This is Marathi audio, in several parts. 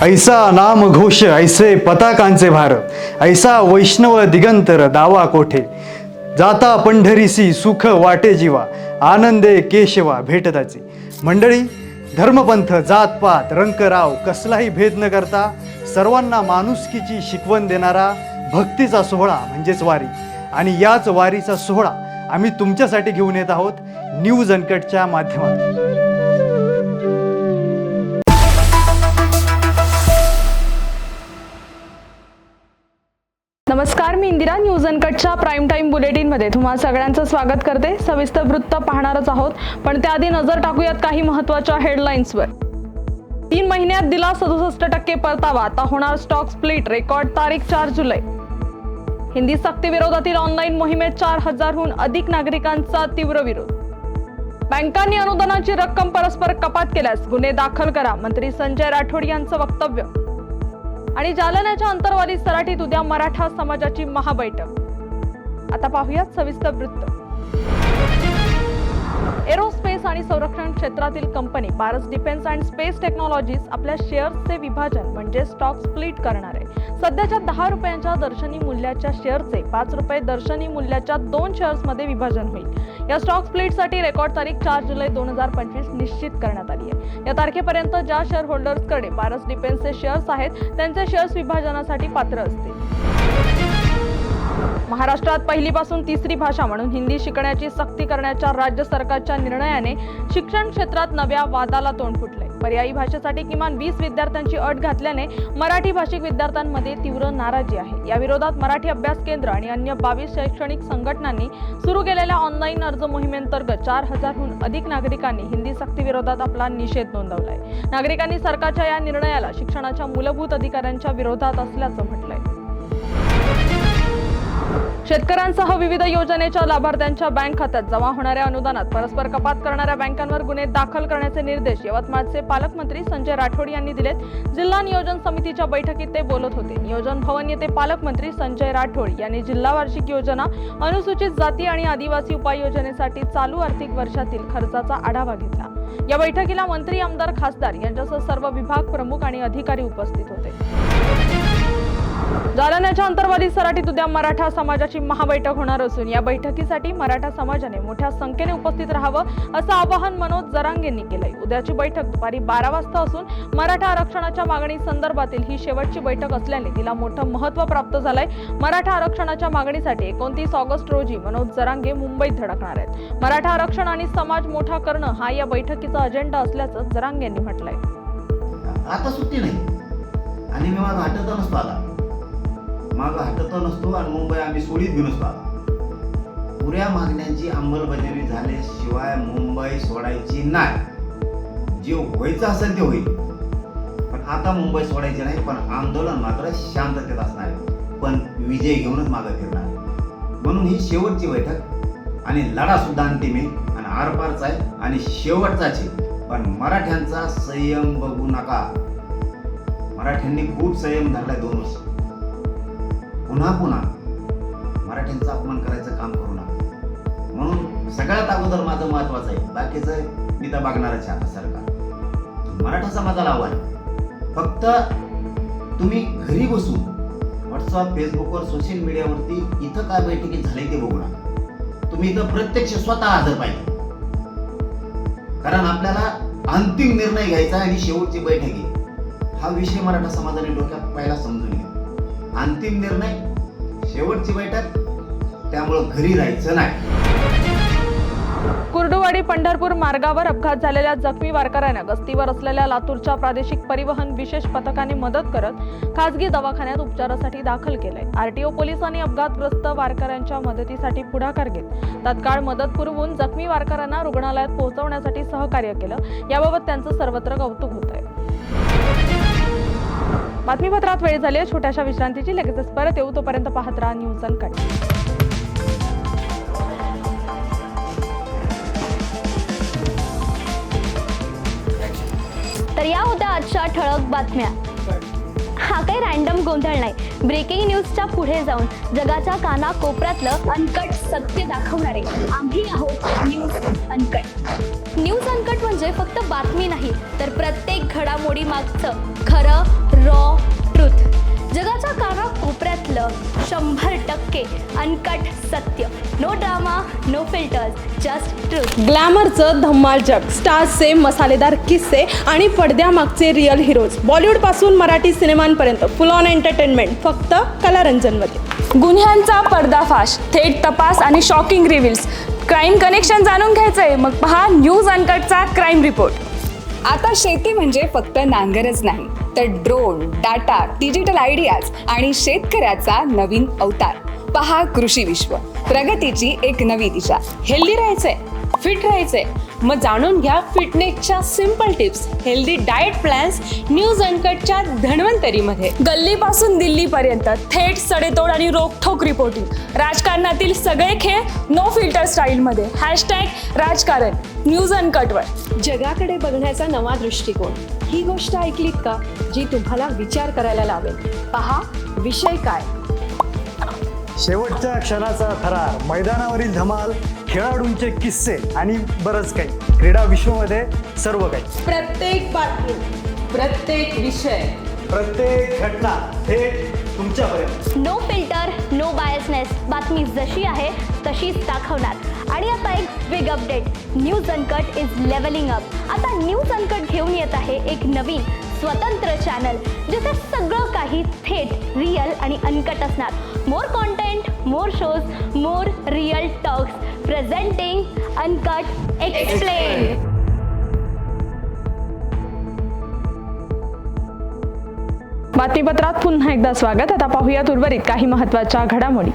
ऐसा नाम घोष ऐसे पताकांचे भार, ऐसा वैष्णव दिगंतर दावा कोठे, जाता पंढरीसी सुख वाटे जीवा, आनंदे केशवा भेटताची. मंडळी, धर्मपंथ जातपात रंकराव कसलाही भेद न करता सर्वांना माणुसकीची शिकवण देणारा भक्तीचा सोहळा म्हणजेच वारी. आणि याच वारीचा सोहळा आम्ही तुमच्यासाठी घेऊन येत आहोत न्यूज अनकटच्या माध्यमातून. नमस्कार, मी इंदिरा. न्यूज अनकटच्या प्राईम टाइम बुलेटिनमध्ये तुम्हा सगळ्यांचं स्वागत करते. सविस्तर वृत्त पाहणारच आहोत, पण त्याआधी नजर टाकूयात काही महत्त्वाच्या हेडलाईन्सवर. 3 महिन्यात दिला 67% परतावा, आता होणार स्टॉक स्प्लिट. रेकॉर्ड तारीख 4 जुलै. हिंदी सक्ती विरोधातील ऑनलाईन मोहिमेत 4000हून अधिक नागरिकांचा तीव्र विरोध. बँकांनी अनुदानाची रक्कम परस्पर कपात केल्यास गुन्हे दाखल करा, मंत्री संजय राठोड यांचं वक्तव्य. आणि जालन्याच्या अंतरवाली सराटीत उद्या मराठा समाजाची महाबैठक. आता पाहूयात सविस्तर वृत्त. एरोस्पेस आणि संरक्षण क्षेत्रातील company Paras defence and space technologies आपल्या शेअर्सचे विभाजन म्हणजे स्टॉक स्प्लिट करणार आहे. सध्याच्या 10 रुपयांच्या दर्शनी मूल्याच्या शेअरचे 5 रुपये दर्शनी मूल्याच्या 2 शेअर्समध्ये विभाजन होईल. या स्टॉक स्प्लिटसाठी रेकॉर्ड तारीख 4 जुलै 2025 निश्चित करण्यात आली आहे. या तारखेपर्यंत ज्या शेअर होल्डर्सकडे पारस डिफेन्सचे शेअर्स आहेत त्यांचे शेअर्स विभाजनासाठी पात्र असतील. महाराष्ट्रात पहिलीपासून 3री भाषा म्हणून हिंदी शिकण्याची सक्ती करण्याच्या राज्य सरकारच्या निर्णयाने शिक्षण क्षेत्रात नव्या वादाला तोंड फुटले. पर्यायी भाषेसाठी किमान 20 विद्यार्थ्यांची अट घातल्याने मराठी भाषिक विद्यार्थ्यांमध्ये तीव्र नाराजी आहे. या विरोधात मराठी अभ्यास केंद्र आणि अन्य 22 शैक्षणिक संघटनांनी सुरू केलेल्या ऑनलाईन अर्ज मोहिमेंतर्गत 4000हून अधिक नागरिकांनी हिंदी सक्ती विरोधात आपला निषेध नोंदवलाय. नागरिकांनी सरकारच्या या निर्णयाला शिक्षणाच्या मूलभूत अधिकारांच्या विरोधात असल्याचं म्हटलंय. शेतकऱ्यांसह विविध योजनेच्या लाभार्थ्यांच्या बँक खात्यात जमा होणाऱ्या अनुदानात परस्पर कपात करणाऱ्या बँकांवर गुन्हे दाखल करण्याचे निर्देश यवतमाळचे पालकमंत्री संजय राठोड यांनी दिलेत. जिल्हा नियोजन समितीच्या बैठकीत ते बोलत होते. नियोजन भवन येथे पालकमंत्री संजय राठोड यांनी जिल्हा वार्षिक योजना, अनुसूचित जाती आणि आदिवासी उपाययोजनेसाठी चालू आर्थिक वर्षातील खर्चाचा आढावा घेतला. या बैठकीला मंत्री, आमदार, खासदार यांच्यासह सर्व विभाग प्रमुख आणि अधिकारी उपस्थित होते. जालन्याच्या अंतरवाली सराटीत उद्या मराठा समाजाची महाबैठक होणार असून या बैठकीसाठी मराठा समाजाने मोठ्या संख्येने उपस्थित राहावं असं आवाहन मनोज जरांगे यांनी केलंय. उद्याची बैठक दुपारी 12 वाजता असून मराठा आरक्षणाच्या मागणी संदर्भातील ही शेवटची बैठक असल्याने तिला मोठं महत्त्व प्राप्त झालंय. मराठा आरक्षणाच्या मागणीसाठी 29 ऑगस्ट रोजी मनोज जरांगे मुंबईत धडकणार आहेत. मराठा आरक्षण आणि समाज मोठा करणं हा या बैठकीचा अजेंडा असल्याचं जरांगे यांनी म्हटलंय. आता सुट्टी नाही आणि मी माझा हटत नसतो, आता मागं हटत नसतो आणि मुंबई आम्ही सोडीत बी नसतो. आता पुऱ्या मागण्यांची अंमलबजावणी झाल्याशिवाय मुंबई सोडायची नाही. जे व्हायचं असेल ते होईल, पण आता मुंबई सोडायची नाही. पण आंदोलन मात्र शांततेत असणार आहे, पण विजय घेऊनच मागं फिरणार. म्हणून ही शेवटची बैठक आणि लढा सुद्धा अंतिम आहे आणि आरपारचा आहे आणि शेवटचाच आहे. पण मराठ्यांचा संयम बघू नका. मराठ्यांनी खूप संयम धरलाय 2 वर्ष. पुन्हा मराठ्यांचा अपमान करायचं काम करू नका. म्हणून सगळ्यात अगोदर माझं महत्वाचं आहे, बाकीचं मी तर बघणारच आहे. आता सरकार मराठा समाजाला आव्हान, फक्त तुम्ही घरी बसून व्हॉट्सअप, फेसबुकवर, सोशल मीडियावरती इथं काय बैठकीत झाले ते बघू नका. तुम्ही इथं प्रत्यक्ष स्वतः हजर पाहिजे, कारण आपल्याला अंतिम निर्णय घ्यायचा आणि शेवटची बैठक आहे. हा विषय मराठा समाजाने डोक्यात पहिला समजून घ्या. अंतिम निर्णय, शेवटची बैठक, त्यामुळं घरी राहायचं नाही. कुर्डुवाडी पंढरपूर मार्गावर अपघात झालेल्या जखमी वारकऱ्यांना गस्तीवर असलेल्या लातूरच्या प्रादेशिक परिवहन विशेष पथकाने मदत करत खासगी दवाखान्यात उपचारासाठी दाखल केलंय. आरटीओ पोलिसांनी अपघातग्रस्त वारकऱ्यांच्या मदतीसाठी पुढाकार घेत तात्काळ मदत पुरवून जखमी वारकऱ्यांना रुग्णालयात पोहोचवण्यासाठी सहकार्य केलं. याबाबत त्यांचं सर्वत्र कौतुक होत आहे. बातमीपत्रात वेळ झाली आहे छोट्याशा विश्रांतीची. लगेचच परत येऊ, तोपर्यंत पाहत राहा न्यूज अनकट. तर या होत्या आजच्या ठळक बातम्या. हा काही रॅन्डम गोंधळ नाही. ब्रेकिंग न्यूजच्या पुढे जाऊन जगाच्या कानाकोपऱ्यातलं अनकट सत्य दाखवणारे आम्ही आहोत न्यूज अनकट. न्यूज अनकट म्हणजे फक्त बातमी नाही, तर प्रत्येक घडामोडी मागचं खरं रॉ ट्रुथ. जगाच्या कानाकोपऱ्यातलं 100% अनकट सत्य. No drama, no filters, just truth. ग्लॅमरचं धम्माल जग, स्टार्सचे मसालेदार किस्से आणि पडद्यामागचे रिअल हिरोज. बॉलिवूडपासून मराठी सिनेमांपर्यंत फुल ऑन एंटरटेनमेंट फक्त कलारंजनमध्ये. गुन्ह्यांचा पर्दाफाश, थेट तपास आणि शॉकिंग रिव्हिल्स. क्राईम कनेक्शन जाणून घ्यायचंय मग पहा न्यूज अनकटचा क्राईम रिपोर्ट. आता शेती म्हणजे फक्त नांगरच नाही, तर ड्रोन, डाटा, डिजिटल आयडियाज आणि शेतकऱ्याचा नवीन अवतार. पहा कृषी विश्व, प्रगतीची एक नवी दिशा. हेल्दी राहायचंय, फिट राहायचंय, मग जाणून घ्या फिटनेसच्या simple tips, healthy diet plans news अनकटच्या धन्वंतरीमध्ये. गल्लीपासून दिल्लीपर्यंत थेट सडेतोड आणि रोखठोक रिपोर्टिंग. राजकारणातील सगळे खेळ नो फिल्टर स्टाईलमध्ये. #राजकारण न्यूज अनकटवर. जगाकडे बघण्याचा नवा दृष्टिकोन. ही गोष्ट ऐकलीत का, जी तुम्हाला विचार करायला लावेल. पहा विषय काय. शेवटच्या क्षणाचा थरार, मैदानावरील धमाल, खेळाडूंचे किस्से आणि बरंच काही. क्रीडा विश्वमध्ये सर्व काही. प्रत्येक बातमी, प्रत्येक विषय, प्रत्येक घटना थेट तुमच्यापर्यंत. No filter, no biasness. बातमी जशी आहे तशीच दाखवणार. आणि आता एक big update. News Uncut is levelling up. आता न्यूज अनकट घेऊन येत आहे एक नवीन स्वतंत्र चॅनल, जिथे सगळं काही थेट, रिअल आणि अनकट असणार. More content, more shows, more real talks. Presenting uncut explain. बातमीपत्रात पुन्हा एकदा स्वागत. आता पाहूयात उर्वरित काही महत्त्वाच्या घडामोडी.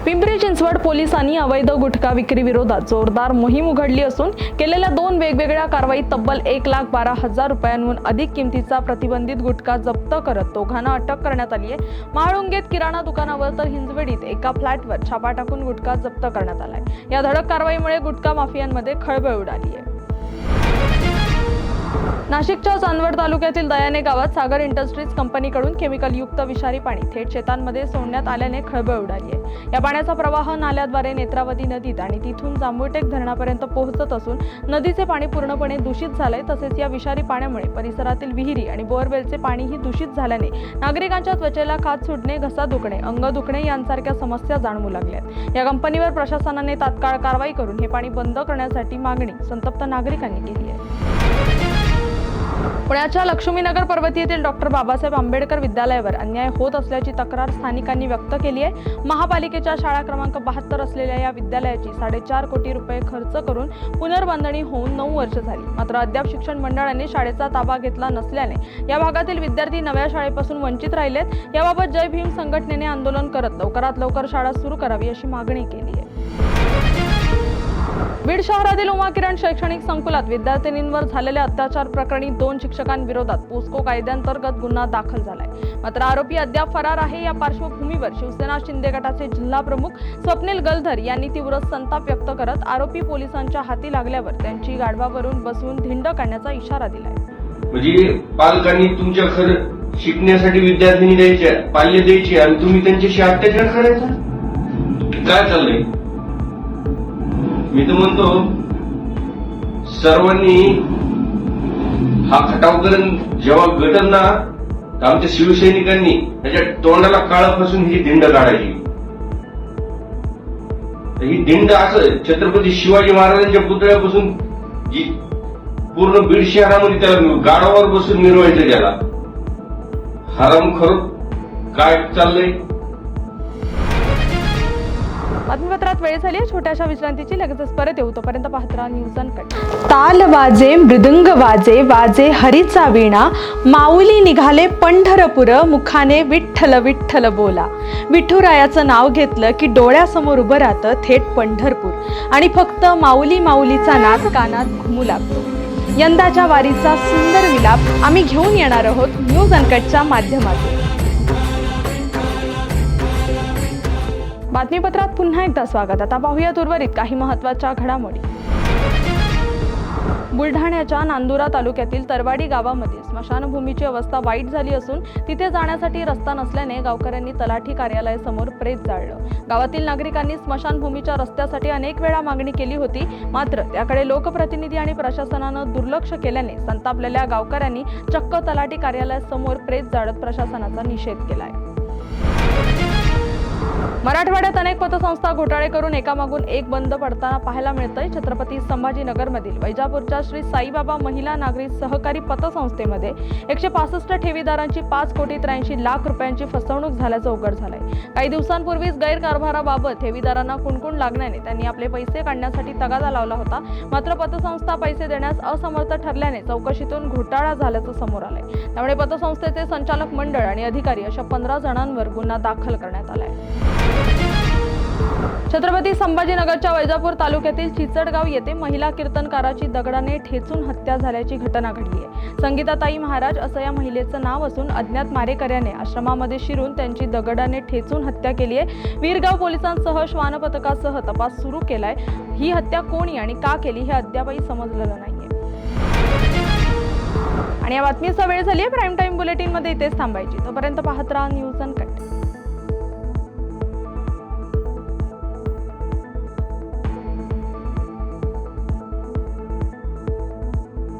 पिंपरी चिंचवड पोलिसांनी अवैध गुटखा विक्री विरोधात जोरदार मोहीम उघडली असून केलेल्या 2 वेगवेगळ्या कारवाईत तब्बल 1,12,000 रुपयांहून अधिक किमतीचा प्रतिबंधित गुटखा जप्त करत दोघांना अटक करण्यात आली आहे. महाळुंगेत किराणा दुकानावर तर हिंजवडीत एका फ्लॅटवर छापा टाकून गुटखा जप्त करण्यात आलाय. या धडक कारवाईमुळे गुटखा माफियांमध्ये खळबळ उडाली आहे. नाशिकच्या चांदवड तालुक्यातील दयाने गावात सागर इंडस्ट्रीज कंपनीकडून केमिकलयुक्त विषारी पाणी थेट शेतांमध्ये सोडण्यात आल्याने खळबळ उडाली आहे. या पाण्याचा प्रवाह नाल्याद्वारे नेत्रावती नदीत आणि तिथून जांभुळटेक धरणापर्यंत पोहोचत असून नदीचे पाणी पूर्णपणे दूषित झालंय. तसेच या विषारी पाण्यामुळे परिसरातील विहिरी आणि बोअरवेलचे पाणीही दूषित झाल्याने नागरिकांच्या त्वचेला खाज सुटणे, घसा दुखणे, अंग दुखणे यांसारख्या समस्या जाणवू लागल्यात. या कंपनीवर प्रशासनाने तात्काळ कारवाई करून हे पाणी बंद करण्यासाठी मागणी संतप्त नागरिकांनी केली आहे. पुण्याच्या लक्ष्मीनगर पर्वती येथील डॉक्टर बाबासाहेब आंबेडकर विद्यालयावर अन्याय होत असल्याची तक्रार स्थानिकांनी व्यक्त केली आहे. महापालिकेच्या शाळा क्रमांक 72 असलेल्या या विद्यालयाची 4.5 कोटी रुपये खर्च करून पुनर्बांधणी होऊन 9 वर्ष झाली. मात्र अद्याप शिक्षण मंडळाने शाळेचा ताबा घेतला नसल्याने या भागातील विद्यार्थी नव्या शाळेपासून वंचित राहिलेत. याबाबत जय भीम संघटनेने आंदोलन करत लवकरात लवकर शाळा सुरू करावी अशी मागणी केली आहे. बीड शहरातील उमा किरण शैक्षणिक संकुलात विद्यार्थिनींवर झालेल्या अत्याचार प्रकरणी 2 शिक्षकांविरोधात पोस्को कायद्यांतर्गत गुन्हा दाखल झालाय. मात्र आरोपी अद्याप फरार आहे. या पार्श्वभूमीवर शिवसेना शिंदे गटाचे जिल्हा प्रमुख स्वप्नील गलधर यांनी तीव्र संताप व्यक्त करत आरोपी पोलिसांच्या हाती लागल्यावर त्यांची गाढवावरून बसवून धिंड काढण्याचा इशारा दिलाय. म्हणजे पालकांनी तुमच्या खरं शिकण्यासाठी विद्यार्थिनी द्यायच्या, पाल्य द्यायची आणि तुम्ही त्यांच्याशी अत्याचार करायचा. काय चाललंय? मी तर म्हणतो सर्वांनी हा खटाव करून जेव्हा गटन ना आमच्या शिवसैनिकांनी त्याच्या तोंडाला काळ फसून ही दिंड काढायची. ही दिंड असं छत्रपती शिवाजी महाराजांच्या पुतळ्यापासून जी पूर्ण बीड शहरामध्ये त्याला गाडावर बसून मिरवायचं. त्याला हरामखोर काय चाललंय? बातमीपत्रात वेळ झाली आहे छोट्याशा विश्रांतीची. लगेचच परत येऊ. तोपर्यंत पाहत राहा न्यूज अनकट. ताल वाजे, मृदुंग वाजे, वाजे हरीचा वीणा, माऊली निघाले पंढरपुर, मुखाने विठ्ठल विठ्ठल बोला. विठुरायाचं नाव घेतलं की डोळ्यासमोर उभं राहतं थेट पंढरपूर आणि फक्त माऊली माऊलीचा नाद कानात घुमू लागतो. यंदाच्या वारीचा सुंदर विलाप आम्ही घेऊन येणार आहोत न्यूज अनकटच्या माध्यमातून. बातमीपत्रात पुन्हा एकदा स्वागत. आता पाहूयात उर्वरित काही महत्त्वाच्या घडामोडी. बुलढाण्याच्या नांदुरा तालुक्यातील तरवाडी गावामध्ये स्मशानभूमीची अवस्था वाईट झाली असून तिथे जाण्यासाठी रस्ता नसल्याने गावकऱ्यांनी तलाठी कार्यालयासमोर प्रेत जाळलं. गावातील नागरिकांनी स्मशानभूमीच्या रस्त्यासाठी अनेक वेळा मागणी केली होती, मात्र त्याकडे लोकप्रतिनिधी आणि प्रशासनानं दुर्लक्ष केल्याने संतापलेल्या गावकऱ्यांनी चक्क तलाठी कार्यालयासमोर प्रेत जाळत प्रशासनाचा निषेध केलाय. मराठवाड्यात अनेक पतसंस्था घोटाळे करून एकामागून एक बंद पडताना पाहायला मिळतंय. छत्रपती संभाजीनगरमधील वैजापूरच्या श्री साईबाबा महिला नागरी सहकारी पतसंस्थेमध्ये 165 ठेवीदारांची 5,83,00,000 रुपयांची फसवणूक झाल्याचं उघड झालंय. काही दिवसांपूर्वीच गैरकारभाराबाबत ठेवीदारांना कुणकुण लागल्याने त्यांनी आपले पैसे काढण्यासाठी तगादा लावला होता. मात्र पतसंस्था पैसे देण्यास असमर्थ ठरल्याने चौकशीतून घोटाळा झाल्याचं समोर आलंय. त्यामुळे पतसंस्थेचे संचालक मंडळ आणि अधिकारी अशा 15 जणांवर गुन्हा दाखल करण्यात आलाय. छत्रपती संभाजीनगरच्या वैजापूर तालुक्यातील चिचडगाव येथे महिला कीर्तनकाराची दगडाने ठेचून हत्या झाल्याची घटना घडली आहे. संगीताताई महाराज असं या महिलेचं नाव असून अज्ञात मारेकऱ्याने आश्रमामध्ये शिरून त्यांची दगडाने ठेचून हत्या केली आहे. वीरगाव पोलिसांसह श्वान पथकासह तपास सुरू केलाय. ही हत्या कोणी आणि का केली हे अद्यापही समजलेलं नाहीये. आणि या बातमीचा वेळ झाली आहे. प्राईम टाइम बुलेटिन मध्ये इथेच थांबायची. तोपर्यंत पाहत राहा न्यूज अनकट.